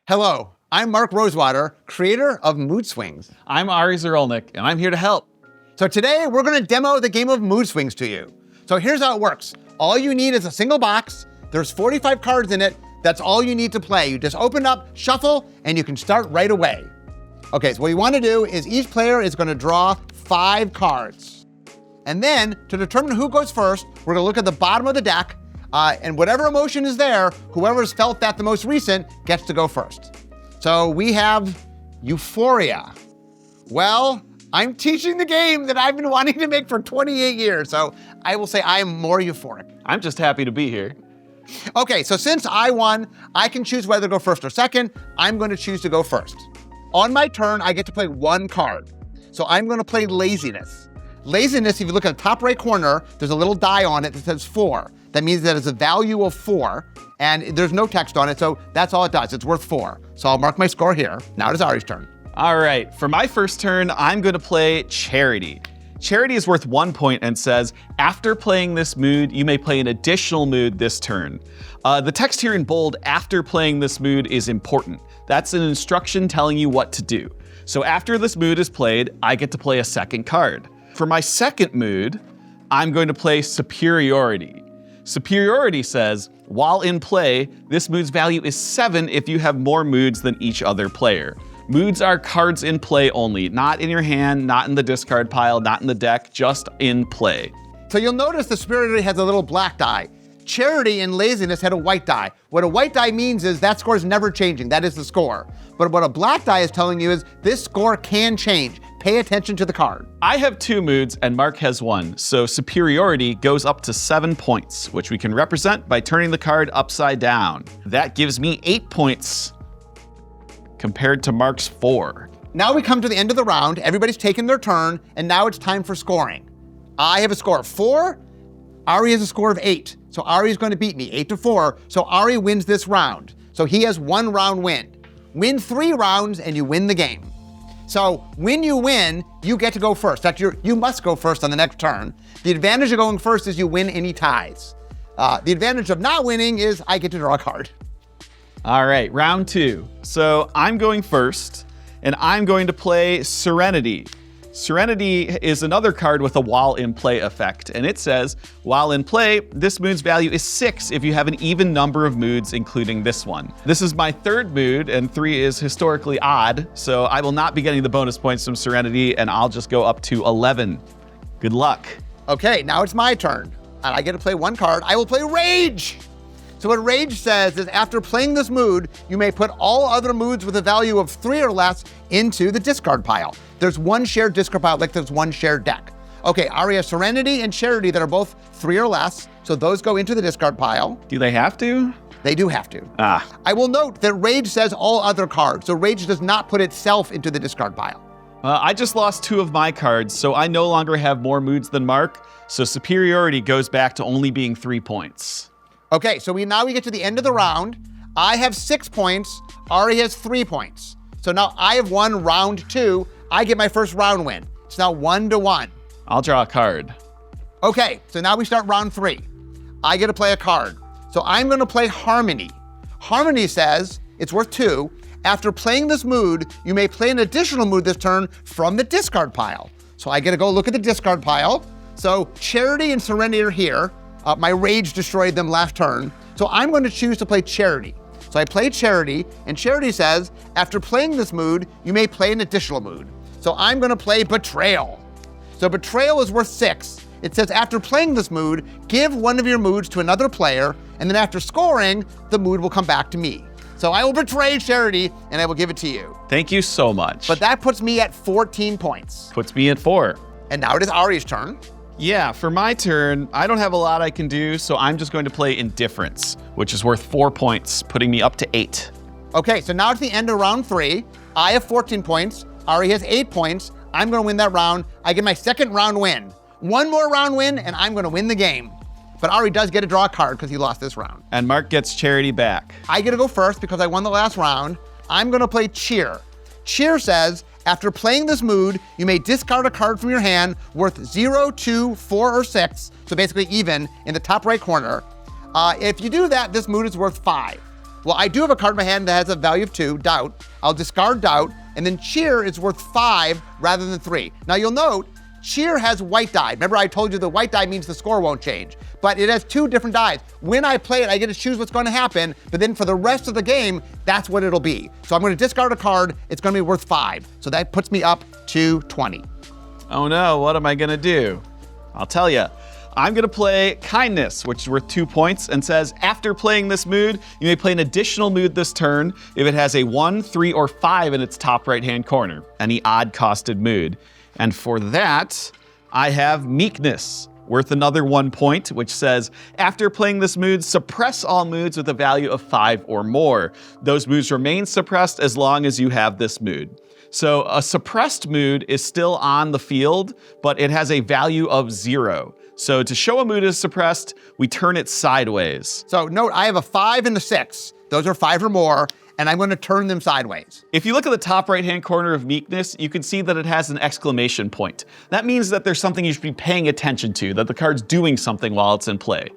Hello, I'm Mark Rosewater, creator of Mood Swings. I'm Ari Zerolnik, and I'm here to help. So today we're going to demo the game of Mood Swings to you. So here's how it works. All you need is a single box. There's 45 cards in it. That's all you need to play. You just open up, shuffle, and you can start right away. Okay, so what you want to do is each player is going to draw 5 cards. And then to determine who goes first, we're going to look at the bottom of the deck, and whatever emotion is there, whoever's felt that the most recent gets to go first. So we have Euphoria. Well, I'm teaching the game that I've been wanting to make for 28 years, so I will say I am more euphoric. I'm just happy to be here. Okay, so since I won, I can choose whether to go first or second. I'm going to choose to go first. On my turn, I get to play 1 card. So I'm going to play Laziness. Laziness, if you look at the top right corner, there's a little die on it that says 4. That means that it's a value of 4, and there's no text on it, so that's all it does. It's worth 4. So I'll mark my score here. Now it is Ari's turn. All right, for my first turn, I'm going to play Charity. Charity is worth 1 point and says, after playing this mood, you may play an additional mood this turn. The text here in bold, after playing this mood, is important. That's an instruction telling you what to do. So after this mood is played, I get to play a second card. For my second mood, I'm going to play Superiority. Superiority says, while in play, this mood's value is 7 if you have more moods than each other player. Moods are cards in play only, not in your hand, not in the discard pile, not in the deck, just in play. So you'll notice the Superiority has a little black die. Charity and Laziness had a white die. What a white die means is that score is never changing. That is the score. But what a black die is telling you is this score can change. Pay attention to the card. I have 2 moods and Mark has 1, so Superiority goes up to 7 points, which we can represent by turning the card upside down. That gives me 8 points compared to Mark's 4. Now we come to the end of the round. Everybody's taken their turn, and now it's time for scoring. I have a score of 4. Ari has a score of 8. So Ari is going to beat me 8-4. So Ari wins this round. So he has 1 round win. Win 3 rounds and you win the game. So when you win, you get to go first. In fact, you must go first on the next turn. The advantage of going first is you win any ties. The advantage of not winning is I get to draw a card. All right, round 2. So I'm going first, and I'm going to play Serenity. Serenity is another card with a while in play effect, and it says, while in play, this mood's value is 6 if you have an even number of moods, including this one. This is my 3rd mood, and 3 is historically odd, so I will not be getting the bonus points from Serenity, and I'll just go up to 11. Good luck. Okay, now it's my turn, and I get to play 1 card. I will play Rage. So what Rage says is after playing this mood, you may put all other moods with a value of 3 or less into the discard pile. There's 1 shared discard pile like there's 1 shared deck. Okay, Ari has Serenity and Charity that are both 3 or less, so those go into the discard pile. Do they have to? They do have to. Ah. I will note that Rage says all other cards, so Rage does not put itself into the discard pile. I just lost 2 of my cards, so I no longer have more moods than Mark, so Superiority goes back to only being 3 points. Okay, so now we get to the end of the round. I have 6 points, Ari has 3 points. So now I have won round 2. I get my first round win. It's now 1-1. I'll draw a card. Okay, so now we start round 3. I get to play a card. So I'm gonna play Harmony. Harmony says, it's worth 2. After playing this mood, you may play an additional mood this turn from the discard pile. So I get to go look at the discard pile. So Charity and Serenity are here. My Rage destroyed them last turn. So I'm going to choose to play Charity. So I play Charity, and Charity says, after playing this mood, you may play an additional mood. So I'm going to play Betrayal. So Betrayal is worth 6. It says, after playing this mood, give 1 of your moods to another player, and then after scoring, the mood will come back to me. So I will betray Charity, and I will give it to you. Thank you so much. But that puts me at 14 points. Puts me at 4. And now it is Ari's turn. Yeah, for my turn, I don't have a lot I can do, so I'm just going to play Indifference, which is worth 4 points, putting me up to 8. Okay, so now it's the end of round 3. I have 14 points. Ari has 8 points. I'm going to win that round. I get my 2nd round win. 1 more round win, and I'm going to win the game. But Ari does get to draw a card because he lost this round. And Mark gets Charity back. I get to go first because I won the last round. I'm going to play Cheer. Cheer says, after playing this mood, you may discard a card from your hand worth 0, 2, 4, or 6, so basically even, in the top right corner. If you do that, this mood is worth 5. Well, I do have a card in my hand that has a value of 2, Doubt. I'll discard Doubt, and then Cheer is worth 5 rather than 3. Now you'll note, Cheer has white die. Remember I told you the white die means the score won't change, but it has 2 different dies. When I play it, I get to choose what's going to happen, but then for the rest of the game, that's what it'll be. So I'm going to discard a card, it's going to be worth 5. So that puts me up to 20. Oh no, what am I gonna do? I'll tell you. I'm gonna play Kindness, which is worth 2 points, and says, after playing this mood, you may play an additional mood this turn if it has a 1, 3, or 5 in its top right-hand corner, any odd-costed mood. And for that, I have Meekness, worth another 1 point, which says, after playing this mood, suppress all moods with a value of 5 or more. Those moods remain suppressed as long as you have this mood. So a suppressed mood is still on the field, but it has a value of 0. So to show a mood is suppressed, we turn it sideways. So note, I have a 5 and a 6. Those are 5 or more, and I'm going to turn them sideways. If you look at the top right-hand corner of Meekness, you can see that it has an exclamation point. That means that there's something you should be paying attention to, that the card's doing something while it's in play.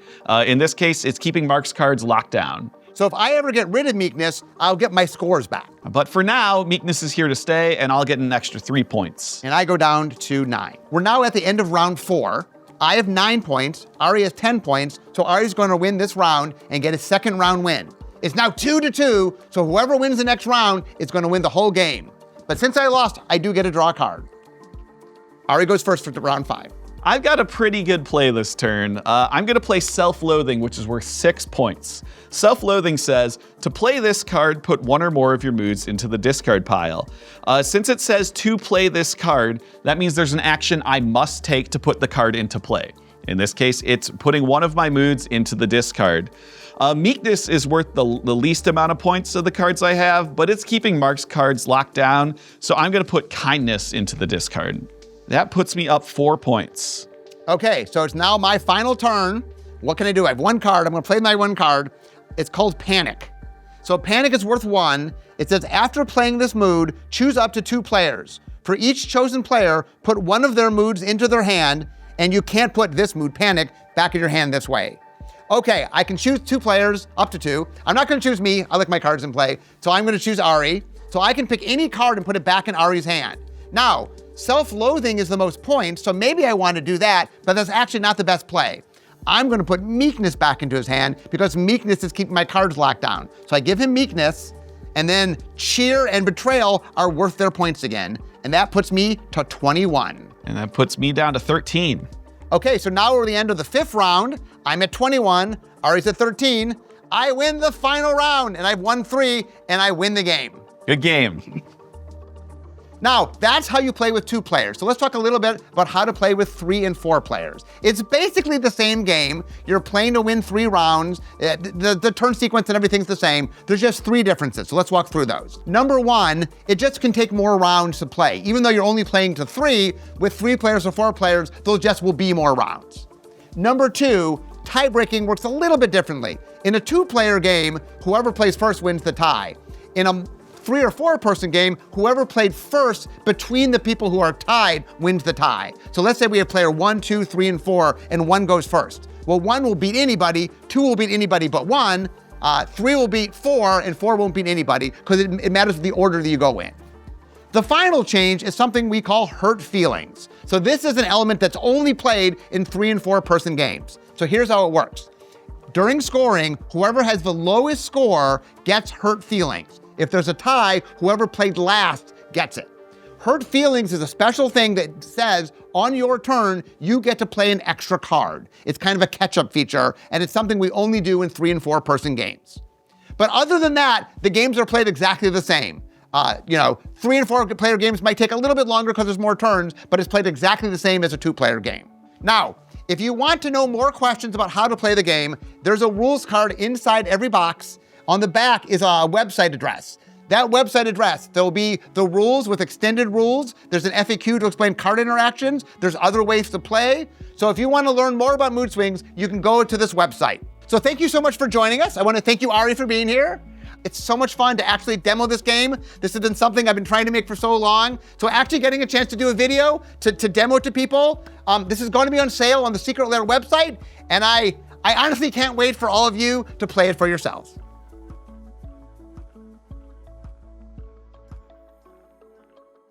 In this case, it's keeping Mark's cards locked down. So if I ever get rid of Meekness, I'll get my scores back. But for now, Meekness is here to stay, and I'll get an extra 3 points. And I go down to 9. We're now at the end of round 4. I have 9 points, Ari has 10 points, so Ari's going to win this round and get his second round win. It's now 2-2, so whoever wins the next round is going to win the whole game. But since I lost, I do get to draw a card. Ari goes first for round 5. I've got a pretty good play this turn. I'm gonna play Self-Loathing, which is worth 6 points. Self-Loathing says, to play this card, put 1 or more of your moods into the discard pile. Since it says to play this card, that means there's an action I must take to put the card into play. In this case, it's putting 1 of my moods into the discard. Meekness is worth the least amount of points of the cards I have, but it's keeping Mark's cards locked down, so I'm gonna put Kindness into the discard. That puts me up 4 points. Okay, so it's now my final turn. What can I do? I have 1 card. I'm going to play my 1 card. It's called Panic. So Panic is worth 1. It says, after playing this mood, choose up to 2 players. For each chosen player, put 1 of their moods into their hand, and you can't put this mood, Panic, back in your hand this way. Okay, I can choose 2 players, up to 2. I'm not going to choose me. I like my cards in play. So I'm going to choose Ari. So I can pick any card and put it back in Ari's hand. Now, Self-Loathing is the most points, so maybe I want to do that, but that's actually not the best play. I'm going to put Meekness back into his hand because Meekness is keeping my cards locked down. So I give him Meekness, and then Cheer and Betrayal are worth their points again, and that puts me to 21. And that puts me down to 13. Okay, so now we're at the end of the 5th round. I'm at 21, Ari's at 13. I win the final round, and I've won 3, and I win the game. Good game. Now, that's how you play with 2 players. So let's talk a little bit about how to play with 3 and 4 players. It's basically the same game. You're playing to win 3 rounds. The turn sequence and everything's the same. There's just 3 differences. So let's walk through those. Number 1, it just can take more rounds to play. Even though you're only playing to 3, with 3 players or 4 players, there just will be more rounds. Number 2, tie-breaking works a little bit differently. In a 2-player game, whoever plays first wins the tie. In a 3 or 4 person game, whoever played first between the people who are tied wins the tie. So let's say we have player 1, 2, 3, and 4, and 1 goes first. Well, 1 will beat anybody, 2 will beat anybody but 1, 3 will beat 4, and 4 won't beat anybody because it matters the order that you go in. The final change is something we call hurt feelings. So this is an element that's only played in 3 and 4 person games. So here's how it works. During scoring, whoever has the lowest score gets hurt feelings. If there's a tie, whoever played last gets it. Hurt feelings is a special thing that says on your turn, you get to play an extra card. It's kind of a catch-up feature, and it's something we only do in 3 and 4 person games. But other than that, the games are played exactly the same. 3 and 4 player games might take a little bit longer because there's more turns, but it's played exactly the same as a 2-player game. Now, if you want to know more questions about how to play the game, there's a rules card inside every box. On the back is a website address. That website address, there'll be the rules with extended rules. There's an FAQ to explain card interactions. There's other ways to play. So if you want to learn more about mood swings, you can go to this website. So thank you so much for joining us. I want to thank you, Ari, for being here. It's so much fun to actually demo this game. This has been something I've been trying to make for so long. So actually getting a chance to do a video to demo to people. This is going to be on sale on the Secret Lair website. And I honestly can't wait for all of you to play it for yourselves.